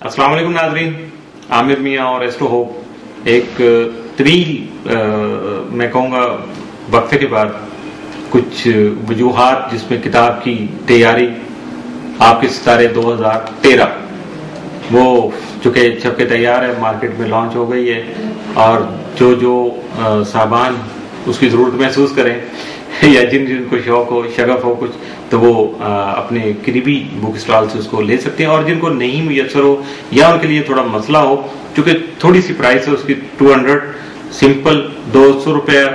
अस्सलाम वालेकुम नाज़रीन, आमिर मियाँ और एस्ट्रो होप एक तवील मैं कहूँगा वक्फे के बाद कुछ वजूहात जिसमें किताब की तैयारी आपके सितारे 2013 वो चूँकि छप के तैयार है, मार्केट में लॉन्च हो गई है और जो सामान उसकी ज़रूरत महसूस करें या जिनको शौक हो, शगफ हो कुछ, तो वो अपने करीबी बुक स्टॉल से उसको ले सकते हैं। और जिनको नहीं मुयसर हो या उनके लिए थोड़ा मसला हो, चूंकि थोड़ी सी प्राइस है उसकी 200 सिंपल 200 रुपया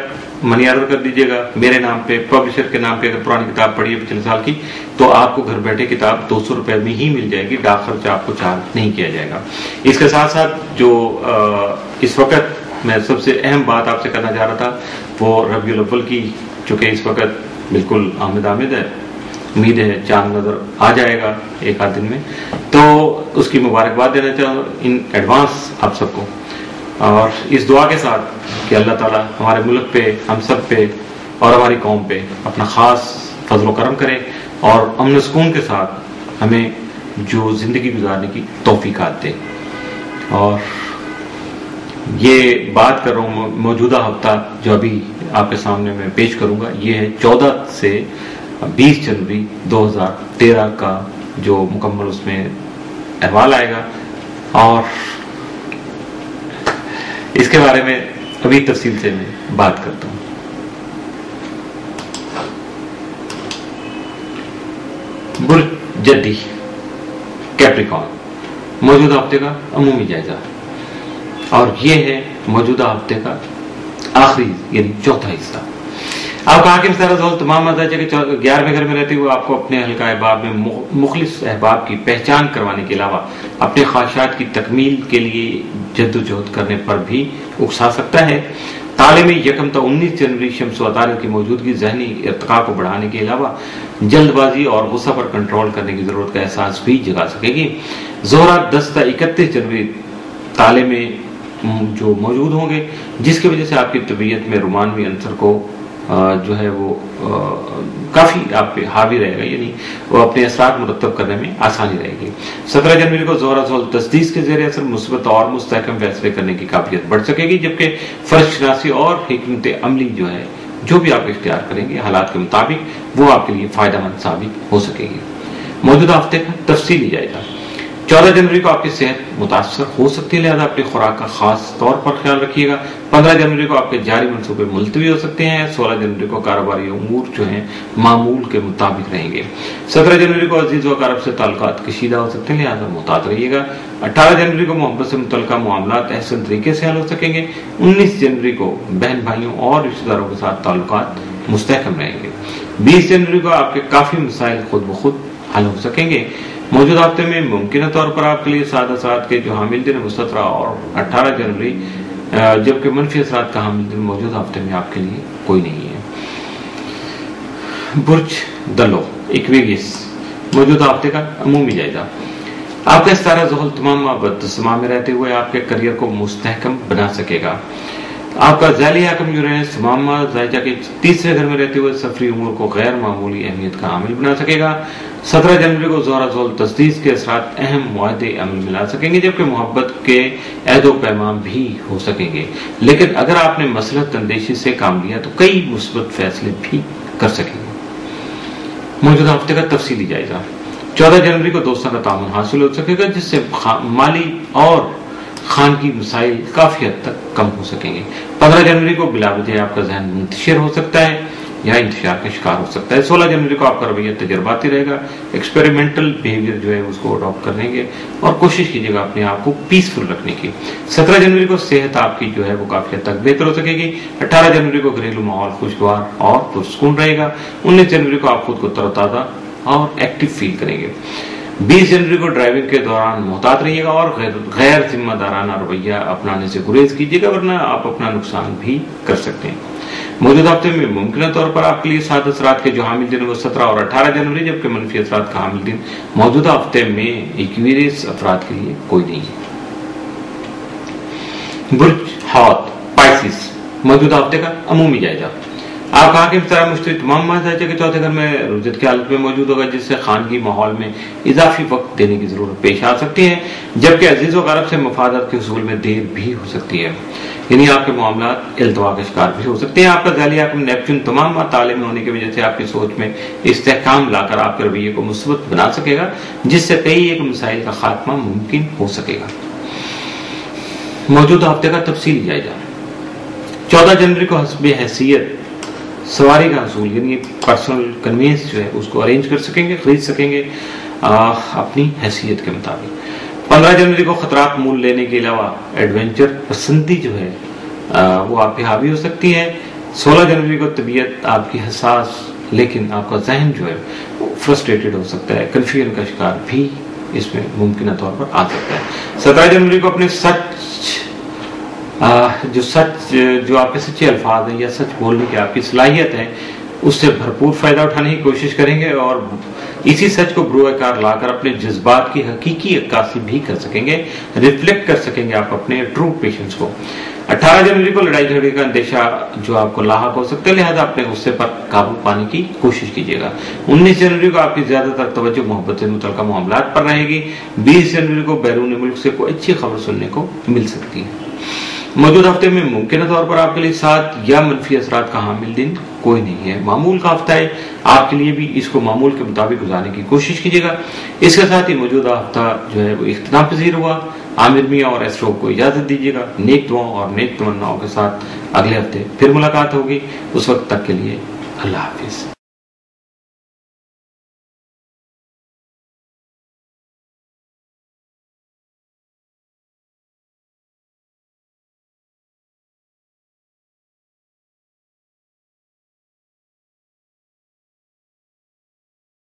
मनी ऑर्डर कर दीजिएगा मेरे नाम पे, पब्लिशर के नाम पे। अगर पुरानी किताब पढ़ी है पिछले साल की तो आपको घर बैठे किताब 200 रुपए में ही मिल जाएगी, डाक खर्चा आपको चार्ज नहीं किया जाएगा। इसके साथ साथ जो इस वक्त मैं सबसे अहम बात आपसे करना चाह रहा था वो रबीउल अव्वल की, चूंकि इस वक्त बिल्कुल आमिद है, उम्मीद है चांद नजर आ जाएगा एक आध दिन में, तो उसकी मुबारकबाद देना चाहूँ इन एडवांस आप सबको, और इस दुआ के साथ कि अल्लाह ताला हमारे मुल्क पे, हम सब पे और हमारी कौम पे अपना खास फजल करम करे और अमन सुकून के साथ हमें जो जिंदगी गुजारने की तौफीकात दे। और ये बात कर रहा हूँ मौजूदा हफ्ता जो अभी आपके सामने मैं पेश करूंगा, ये है 14 से 20 जनवरी 2013 का जो मुकम्मल उसमें अहवाल आएगा, और इसके बारे में अभी तफसील से मैं बात करता हूं। बुर्ज जद्दी कैप्रिकॉर्न मौजूदा हफ्ते का अमूमी जायजा, और ये है मौजूदा हफ्ते का आखिरी यानी चौथा हिस्सा। आपका हाकिम सारा तमाम मजाज के 11वें घर में रहते हुए आपको अपने हल्का अहबाब में मुखलिस अहबाब की पहचान करवाने के अलावा अपने ख्वाहिशात की तकमील के लिए जद्दोजहद करने पर भी उकसा सकता है। तालीम यकम तो 19 जनवरी शम्स व तारीख की मौजूदगी जहनी इर्तिका को बढ़ाने के अलावा जल्दबाजी और गुस्सा पर कंट्रोल करने की जरूरत का एहसास भी जगा सकेगी। जोहरा 10 से 31 जनवरी ताले में जो मौजूद होंगे, जिसकी वजह से आपकी तबीयत में रोमानवी अंसर को जो है वो काफी आप पे हावी रहेगा, यानी वो अपने असरात मुरतब करने में आसानी रहेगी। 17 जनवरी को जोहरा ज़ोल तस्दीक के ज़रिए असर मुस्बत और मुस्तहकम फैसले करने की काबिलियत बढ़ सकेगी, जबकि फर्ज शनासी और हिकमत अमली जो है जो भी आप इख्तियार करेंगे हालात के मुताबिक वो आपके लिए फायदेमंद साबित हो सकेगी। मौजूदा हफ्ते का तफसीली जायजा। 14 जनवरी को आपकी सेहत मुतासर हो सकती है, लिहाजा अपनी खुराक का खास तौर पर ख्याल रखिएगा। 15 जनवरी को आपके जारी मंसूबे मुलतवी हो सकते हैं। 16 जनवरी को कारोबारी उमूर जो हैं मामूल के मुताबिक रहेंगे। 17 जनवरी को अजीज व अकारब से ताल्लुकात कशीदा हो सकते हैं, लिहाजा मुहतात रहिएगा। 18 जनवरी को मोहब्बत से मुतल्लिका मामलात अहसन तरीके से हल हो सकेंगे। 19 जनवरी को बहन भाइयों और रिश्तेदारों के साथ ताल्लुकात मुस्तहकम रहेंगे। 20 जनवरी को आपके काफी मसाइल खुद ब खुद हल हो सकेंगे। मौजूदा हफ्ते में मुमकिन तौर पर आपके लिए साद के जो हामिल दिन वो 17 और 18 जनवरी, जबकि मनफी असरात का हामिल दिन मौजूदा हफ्ते में आपके लिए कोई नहीं है। बुर्ज दलो इक्वेरियस मौजूदा हफ्ते का अमूमी जायजा। आपका सितारा ज़ोहल तमाम बदतस्मा में रहते हुए आपके करियर को मुस्तहकम बना सकेगा। आपका ज़ाली हाकिम यूरेनस तमाम जायजा के 3रे घर में रहते हुए सफरी उमूर को गैर मामूली अहमियत का हामिल बना सकेगा। 17 जनवरी को जोहरा ज़ोल तस्दीक के असरात अहम मुआहदे अमल में ला सकेंगे, जबकि मोहब्बत के अहदो पैमाम भी हो सकेंगे। लेकिन अगर आपने मसलहत अंदेशी से काम लिया तो कई मुस्बत फैसले भी कर सकेंगे। मौजूदा हफ्ते का तफसीली जायजा। 14 जनवरी को दोस्तों का तामुन हासिल हो सकेगा, जिससे माली और खानगी मसाइल काफी हद तक कम हो सकेंगे। 15 जनवरी को बिलावजह आपका जहन मुंतशिर हो सकता है या इंतशार का शिकार हो सकता है। 16 जनवरी को आपका रवैया तजर्बाती रहेगा, एक्सपेरिमेंटल बिहेवियर जो है उसको अडॉप्ट करने और कोशिश कीजिएगा अपने आप को पीसफुल रखने की। 17 जनवरी को सेहत आपकी जो है वो काफी हद तक बेहतर हो सकेगी। 18 जनवरी को घरेलू माहौल खुशगवार और पुरसुकून रहेगा। 19 जनवरी को आप खुद को तरोताजा और एक्टिव फील करेंगे। 20 जनवरी को ड्राइविंग के दौरान मुहतात रहिएगा और गैर जिम्मेदाराना रवैया अपनाने से गुरेज कीजिएगा, वरना आप अपना नुकसान भी कर सकते हैं। मौजूदा हफ्ते में मुमकिन तौर पर आपके लिए साद असरात के जो हामिल दिन वो 17 और 18 जनवरी, जबकि मनफी असरात का हामिल दिन मौजूदा हफ्ते में इक्वेरियस अफराद के लिए कोई नहीं है। बुर्ज हौत पाइसिस मौजूदा हफ्ते का अमूमी जायजा। آپ کہا کہ طرح مشتری تمام مزاجہ کے چوتھے گھر میں رجت کی حالت میں موجود ہوگا، جس سے خانگی ماحول میں اضافی وقت دینے کی ضرورت پیش آ سکتی ہے، جبکہ عزیز و غرب سے مفادات کے حصول میں دیر بھی ہو سکتی ہے، یعنی آپ کے معاملات التوا کا شکار بھی ہو سکتے ہیں۔ آپ کا ذیلی حاکم نیپچون تمام مطالعے میں ہونے کی وجہ سے آپ کی سوچ میں استحکام لا کر آپ کے رویے کو مثبت بنا سکے گا، جس سے کئی ایک مسائل کا خاتمہ ممکن ہو سکے گا۔ موجودہ ہفتے کا تفصیلی جائزہ۔ 14 جنوری کو حسب حیثیت سواری کا حصول یعنی پرسنل کنوینس جو ہے اس کو ارینج کر سکیں گے، خرید سکیں گے اپنی حیثیت کے مطابق۔ 15 جنوری کو خطرات مول لینے کے علاوہ ایڈونچر پسندی جو ہے وہ آپ پہ حاوی ہو سکتی ہے۔ 16 جنوری کو طبیعت آپ کی حساس لیکن آپ کا ذہن جو ہے وہ فرسٹریٹڈ ہو سکتا ہے، کنفیوژن کا شکار بھی اس میں ممکنہ طور پر آ سکتا ہے۔ 17 جنوری کو اپنے جو آپ کے سچے الفاظ ہیں یا سچ بولنے کی آپ کی صلاحیت ہے اس سے بھرپور فائدہ اٹھانے کی کوشش کریں گے اور اسی سچ کو بروئے کار لا کر اپنے جذبات کی حقیقی عکاسی بھی کر سکیں گے، ریفلیکٹ کر سکیں گے آپ اپنے ٹرو پیشنس کو۔ 18 جنوری کو لڑائی جھگڑے کا اندیشہ جو آپ کو لاحق ہو سکتا ہے، لہذا اپنے غصے پر قابو پانے کی کوشش کیجیے گا۔ 19 جنوری کو آپ کی زیادہ تر توجہ محبت سے متعلقہ معاملات پر رہے گی۔ 20 جنوری کو بیرون ملک سے کوئی اچھی خبر سننے کو مل سکتی ہے۔ موجودہ ہفتے میں ممکنہ طور پر آپ کے لیے 7 یا منفی اثرات کا حامل دن کوئی نہیں ہے۔ معمول کا ہفتہ ہے، آپ کے لیے بھی اس کو معمول کے مطابق گزارنے کی کوشش کیجیے گا۔ اس کے ساتھ ہی موجودہ ہفتہ جو ہے وہ اختتام پذیر ہوا۔ عامر میاں اور ایسٹرو کو اجازت دیجیے گا۔ نیک دعاؤں اور نیک تمناؤں کے ساتھ اگلے ہفتے پھر ملاقات ہوگی۔ اس وقت تک کے لیے اللہ حافظ۔